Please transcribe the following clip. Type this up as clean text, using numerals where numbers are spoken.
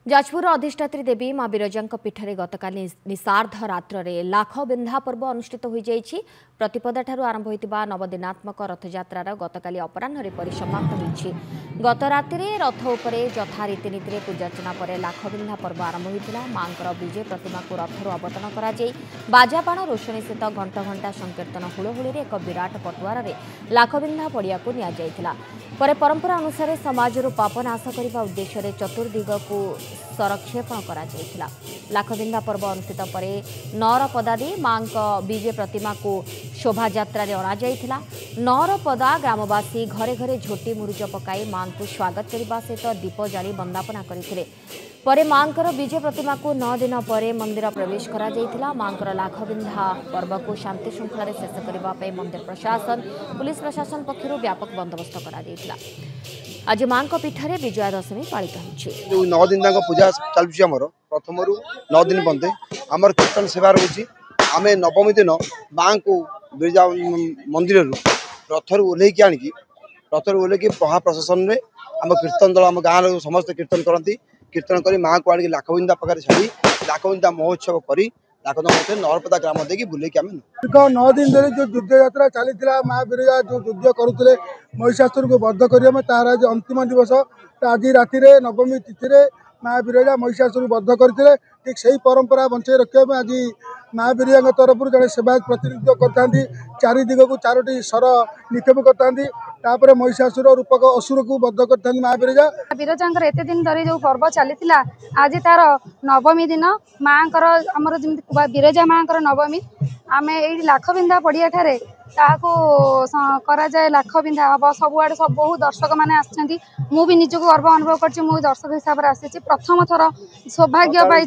जाजपुर अधिष्ठात्री देवी माँ विरजा पीठरे गतकाली निशार्ध रात्र लाख बिंधा पर्व अनुष्ठित हो जाइछि। प्रतिपदा ठारू आरंभ होइतिबा नवदिनात्मक रथयात्रार गतकाली अपराह्न परिसमाप्त होइछि। गत रातिरे रथ उपरे यथा रीतिनीति पूजार्चना पर लाख बिंधा पर्व आरंभ होइतिला। मांकर विजय प्रतिमा को रथरू अवतरण करा जाई बाजाबाण रोषणी सहित घंटा घंटा संकीर्तन हुलहुली एक विराट पटुआर लाख बिंधा पड़िया को निया जाइतिला। परे परंपरा अनुसार समाजरू पाप नाश करने उद्देश्य चतुर्दिग को संरक्षेपण करा जाइतिला। लाखबिंधा पर्व अनुष्ठित पर नौरपदादी मां विजय प्रतिमा को शोभा यात्रा अणा जाइतिला। नौरपदा ग्रामवासी घरे घरे झोटी मुरुज पकाई मां को स्वागत करने सहित दीप जाली वंदापना करथिले। परे मांकर विजय प्रतिमा को 9 दिन पर मंदिर प्रवेश करा जाइतिला। मांकर लाखबिंधा पर्व को शांति श्रृंखला शेष करने मंदिर प्रशासन पुलिस प्रशासन पक्षर व्यापक बंदोबस्त करा जाइतिला। आज मां पीठरे विजया दशमी पालित हो 9 दिन पूजा चलुची आमर प्रथम 9 दिन बंदे आमर कीर्तन सेवा रोची। आम नवमी दिन मां को बिरजा मंदिर रथर ओह्लैकी आणिकी रथर ओह्लैकी महाप्रशासन में आम कीर्तन दल आम गाँव समस्त कीर्तन करती। कीर्तन कर मां को आणिकी लाखबिंदा पाखे छाड़ी लाखबिंदा महोत्सव करी लाखबिंदा नौरपदा ग्राम देखिए बुलेकी आम 9 दिन धरी जो युद्ध यात्रा चली माँ बिरजा जो युद्ध करुले महिषासुर को बध कर तार आज अंतिम दिवस। आज राति नवमी तिथि माँ बिरजा महिषासुर बध करते ठीक से परंपरा बंचाई रखा आज माँ बिरजा तरफ जड़े सेवायत प्रतिनिधित्व करते। चारिदिग को 4टी सर निक्षेप करते महिषासुर रूपक असुर को बध करते माँ बिरजा। बिरजा एत दिन धरी जो पर्व चली आज तार नवमी दिन माँ आमर जमी बिरजा माँ नवमी आम ये लाखबिंधा पड़िया ठारे करा जाए लाखबिंधा हम सबुआड़े सब बहुत दर्शक मैंने आसछंती। मु भी निजको गर्व अनुभव कर दर्शक हिसाब से आसी प्रथम थर सौभाग्य पाई